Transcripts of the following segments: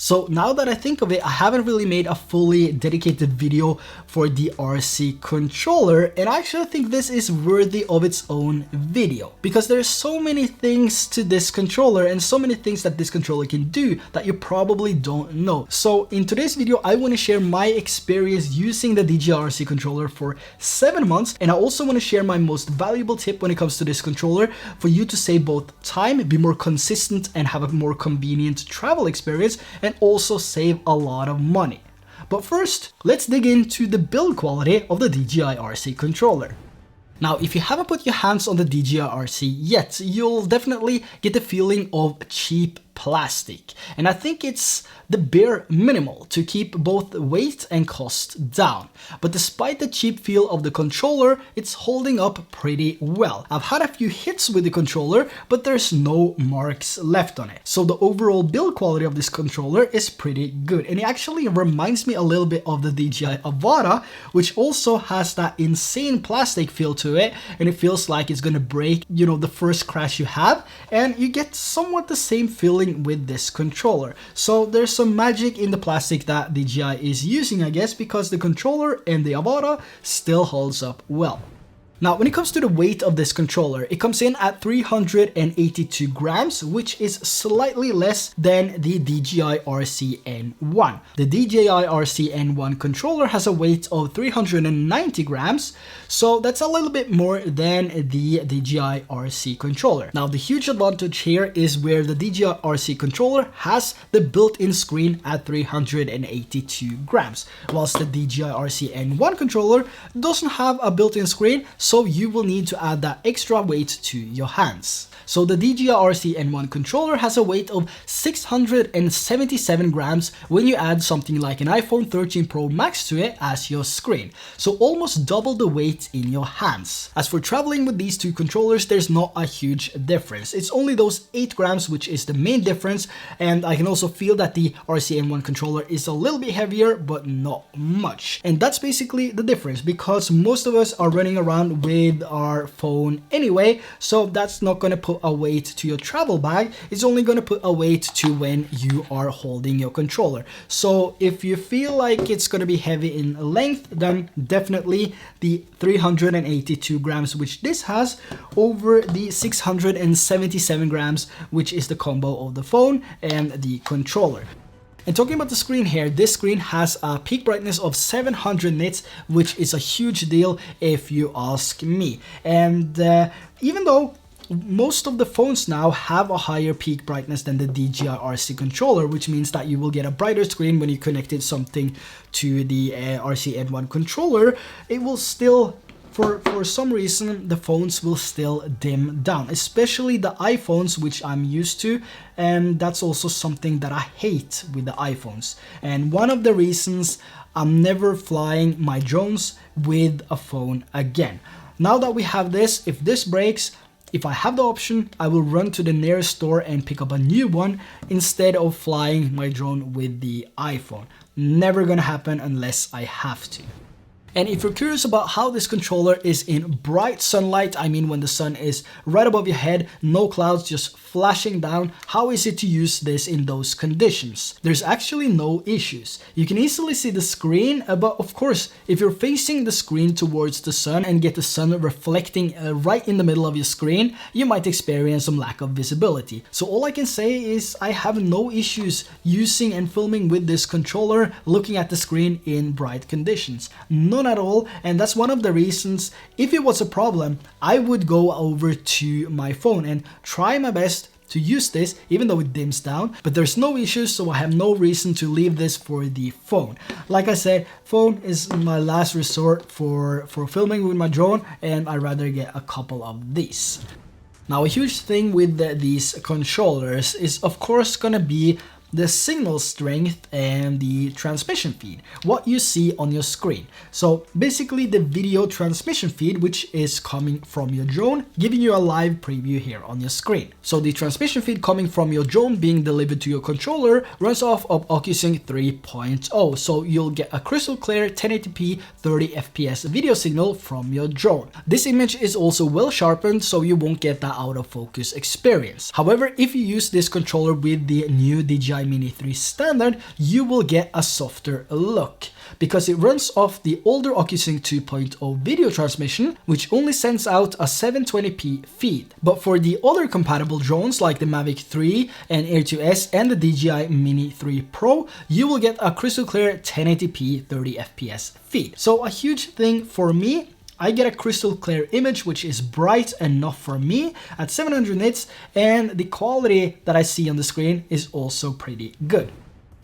So now that I think of it, I haven't really made a fully dedicated video for the RC controller, and I actually think this is worthy of its own video because there's so many things to this controller and so many things that this controller can do that you probably don't know. So in today's video, I want to share my experience using the DJI RC controller for 7 months, and I also want to share my most valuable tip when it comes to this controller for you to save both time, be more consistent, and have a more convenient travel experience, and also save a lot of money. But first, let's dig into the build quality of the DJI RC controller. Now, if you haven't put your hands on the DJI RC yet, you'll definitely get the feeling of cheap plastic. And I think it's the bare minimal to keep both weight and cost down. But despite the cheap feel of the controller, it's holding up pretty well. I've had a few hits with the controller, but there's no marks left on it. So the overall build quality of this controller is pretty good. And it actually reminds me a little bit of the DJI Avata, which also has that insane plastic feel to it. And it feels like it's gonna break, the first crash you have. And you get somewhat the same feeling with this controller. So there's some magic in the plastic that DJI is using, I guess, because the controller and the Avata still holds up well. Now, when it comes to the weight of this controller, it comes in at 382 grams, which is slightly less than the DJI RC N1. The DJI RC N1 controller has a weight of 390 grams, so that's a little bit more than the DJI RC controller. Now, the huge advantage here is where the DJI RC controller has the built-in screen at 382 grams, whilst the DJI RC N1 controller doesn't have a built-in screen, so you will need to add that extra weight to your hands. So the DJI RC N1 controller has a weight of 677 grams when you add something like an iPhone 13 Pro Max to it as your screen. So almost double the weight in your hands. As for traveling with these two controllers, there's not a huge difference. It's only those 8 grams which is the main difference, and I can also feel that the RC N1 controller is a little bit heavier, but not much. And that's basically the difference, because most of us are running around with our phone anyway, so that's not going to put a weight to your travel bag. It's only going to put a weight to when you are holding your controller. So if you feel like it's going to be heavy in length, then definitely the 382 grams which this has over the 677 grams which is the combo of the phone and the controller. And talking about the screen here, this screen has a peak brightness of 700 nits, which is a huge deal if you ask me. And even though most of the phones now have a higher peak brightness than the DJI RC controller, which means that you will get a brighter screen when you connected something to the RC N1 controller, it will still, for some reason, the phones will still dim down, especially the iPhones, which I'm used to, and that's also something that I hate with the iPhones. And one of the reasons I'm never flying my drones with a phone again. Now that we have this, if this breaks, if I have the option, I will run to the nearest store and pick up a new one instead of flying my drone with the iPhone. Never gonna happen unless I have to. And if you're curious about how this controller is in bright sunlight, I mean when the sun is right above your head, no clouds, just flashing down, how is it to use this in those conditions? There's actually no issues. You can easily see the screen, but of course, if you're facing the screen towards the sun and get the sun reflecting right in the middle of your screen, you might experience some lack of visibility. So all I can say is I have no issues using and filming with this controller, looking at the screen in bright conditions. None at all, and that's one of the reasons, if it was a problem, I would go over to my phone and try my best to use this, even though it dims down, but there's no issues, so I have no reason to leave this for the phone. Like I said, phone is my last resort for filming with my drone, and I'd rather get a couple of these. Now, a huge thing with these controllers is of course gonna be the signal strength and the transmission feed, what you see on your screen. So basically the video transmission feed, which is coming from your drone, giving you a live preview here on your screen. So the transmission feed coming from your drone being delivered to your controller runs off of OcuSync 3.0. So you'll get a crystal clear 1080p 30 FPS video signal from your drone. This image is also well sharpened, so you won't get that out of focus experience. However, if you use this controller with the new DJI Mini 3 standard, you will get a softer look because it runs off the older OcuSync 2.0 video transmission, which only sends out a 720p feed. But for the other compatible drones like the Mavic 3 and Air 2S and the DJI Mini 3 Pro, you will get a crystal clear 1080p 30fps feed. So a huge thing for me, I get a crystal clear image which is bright enough for me at 700 nits, and the quality that I see on the screen is also pretty good.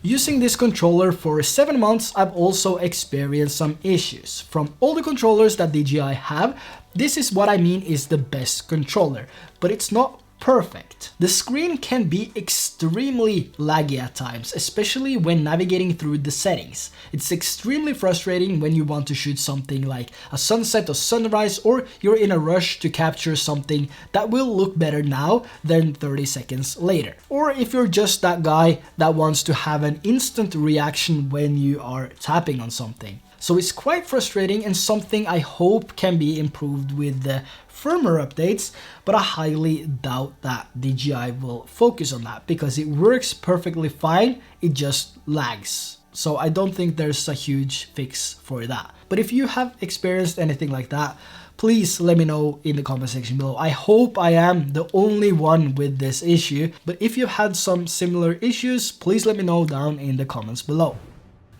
Using this controller for 7 months, I've also experienced some issues. From all the controllers that DJI have, this is what I mean is the best controller, but it's not perfect. The screen can be extremely laggy at times, especially when navigating through the settings. It's extremely frustrating when you want to shoot something like a sunset or sunrise, or you're in a rush to capture something that will look better now than 30 seconds later. Or if you're just that guy that wants to have an instant reaction when you are tapping on something. So it's quite frustrating and something I hope can be improved with the firmware updates, but I highly doubt that DJI will focus on that because it works perfectly fine, it just lags. So I don't think there's a huge fix for that. But if you have experienced anything like that, please let me know in the comment section below. I hope I am the only one with this issue, but if you've had some similar issues, please let me know down in the comments below.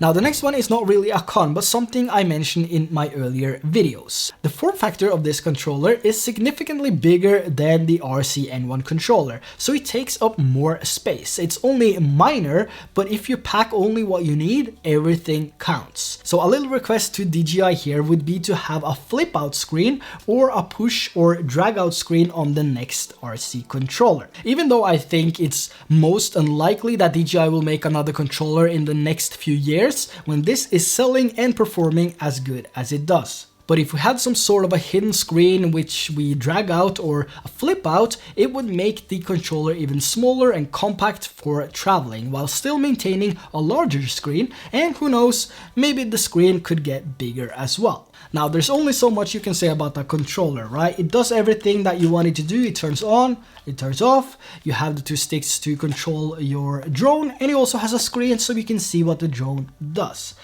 Now the next one is not really a con, but something I mentioned in my earlier videos. The form factor of this controller is significantly bigger than the RC N1 controller, so it takes up more space. It's only minor, but if you pack only what you need, everything counts. So a little request to DJI here would be to have a flip out screen or a push or drag out screen on the next RC controller. Even though I think it's most unlikely that DJI will make another controller in the next few years, when this is selling and performing as good as it does. But if we had some sort of a hidden screen which we drag out or a flip out, it would make the controller even smaller and compact for traveling while still maintaining a larger screen, and who knows, maybe the screen could get bigger as well. Now there's only so much you can say about the controller, right? It does everything that you want it to do. It turns on, it turns off, you have the two sticks to control your drone, and it also has a screen so you can see what the drone does.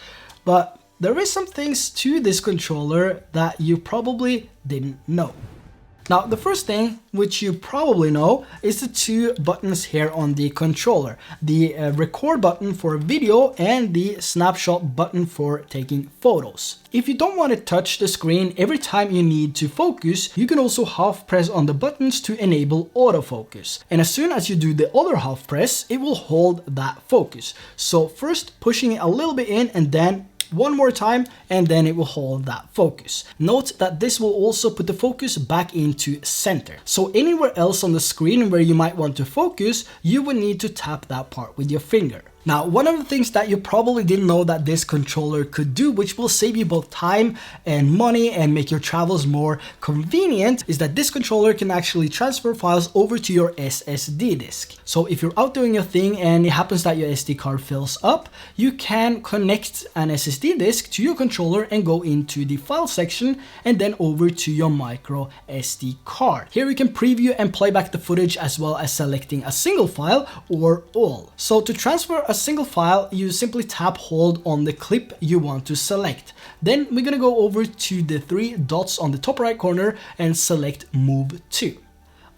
But there is some things to this controller that you probably didn't know. Now, the first thing, which you probably know, is the two buttons here on the controller. The record button for video and the snapshot button for taking photos. If you don't want to touch the screen every time you need to focus, you can also half press on the buttons to enable autofocus. And as soon as you do the other half press, it will hold that focus. So first pushing it a little bit in and then one more time, and then it will hold that focus. Note that this will also put the focus back into center. So anywhere else on the screen where you might want to focus, you will need to tap that part with your finger. Now, one of the things that you probably didn't know that this controller could do, which will save you both time and money and make your travels more convenient, is that this controller can actually transfer files over to your SSD disk. So if you're out doing your thing and it happens that your SD card fills up, you can connect an SSD disk to your controller and go into the file section and then over to your micro SD card. Here you can preview and play back the footage as well as selecting a single file or all. So to transfer a single file, you simply tap hold on the clip you want to select. Then we're gonna go over to the three dots on the top right corner and select Move To.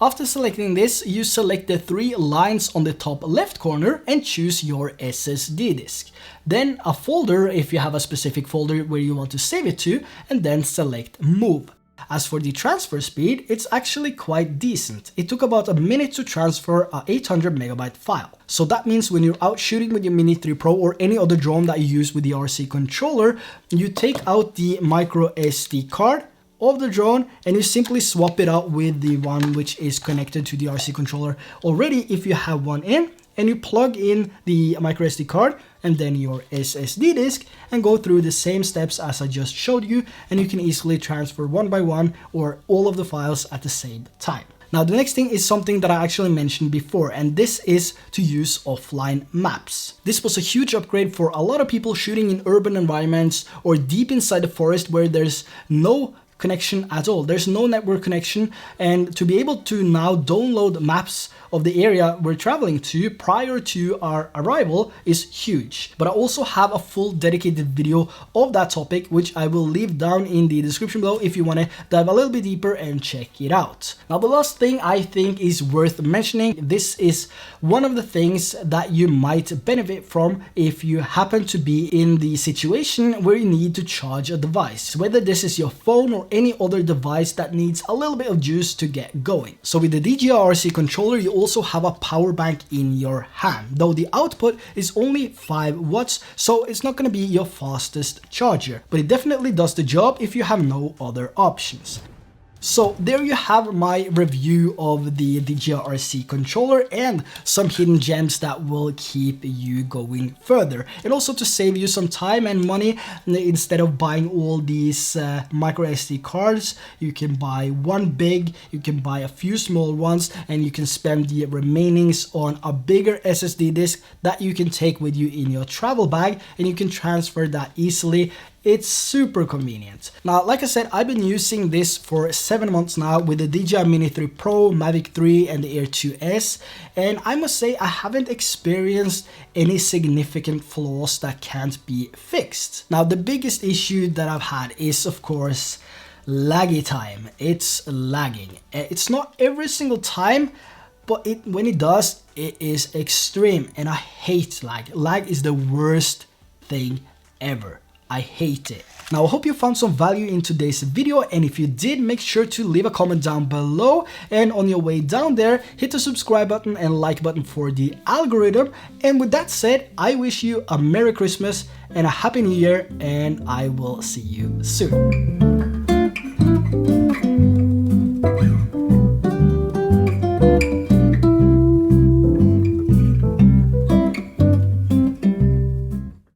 After selecting this, you select the three lines on the top left corner and choose your SSD disk. Then a folder if you have a specific folder where you want to save it to, and then select Move. As for the transfer speed, it's actually quite decent. It took about a minute to transfer a 800 megabyte file. So that means when you're out shooting with your Mini 3 Pro or any other drone that you use with the RC controller, you take out the micro SD card of the drone and you simply swap it out with the one which is connected to the RC controller already if you have one in, and you plug in the micro SD card and then your SSD disk and go through the same steps as I just showed you, and you can easily transfer one by one or all of the files at the same time. Now the next thing is something that I actually mentioned before, and this is to use offline maps. This was a huge upgrade for a lot of people shooting in urban environments or deep inside the forest where there's no connection at all. There's no network connection, and to be able to now download maps of the area we're traveling to prior to our arrival is huge. But I also have a full dedicated video of that topic, which I will leave down in the description below if you want to dive a little bit deeper and check it out. Now, the last thing I think is worth mentioning, this is one of the things that you might benefit from if you happen to be in the situation where you need to charge a device, whether this is your phone or any other device that needs a little bit of juice to get going. So with the DJI RC controller, you also have a power bank in your hand, though the output is only 5 watts, so it's not going to be your fastest charger, but it definitely does the job if you have no other options. So there you have my review of the DJI RC controller and some hidden gems that will keep you going further. And also to save you some time and money, instead of buying all these micro SD cards, you can buy one big, you can buy a few small ones, and you can spend the remainings on a bigger SSD disk that you can take with you in your travel bag, and you can transfer that easily. It's super convenient. Now, like I said, I've been using this for 7 months now with the DJI Mini 3 Pro, Mavic 3 and the Air 2S, and I must say I haven't experienced any significant flaws that can't be fixed. Now, the biggest issue that I've had is, of course, laggy time. It's lagging. It's not every single time, but when it does, it is extreme, and I hate lag. Lag is the worst thing ever. I hate it. Now, I hope you found some value in today's video, and if you did, make sure to leave a comment down below, and on your way down there, hit the subscribe button and like button for the algorithm. And with that said, I wish you a Merry Christmas and a Happy New Year, and I will see you soon.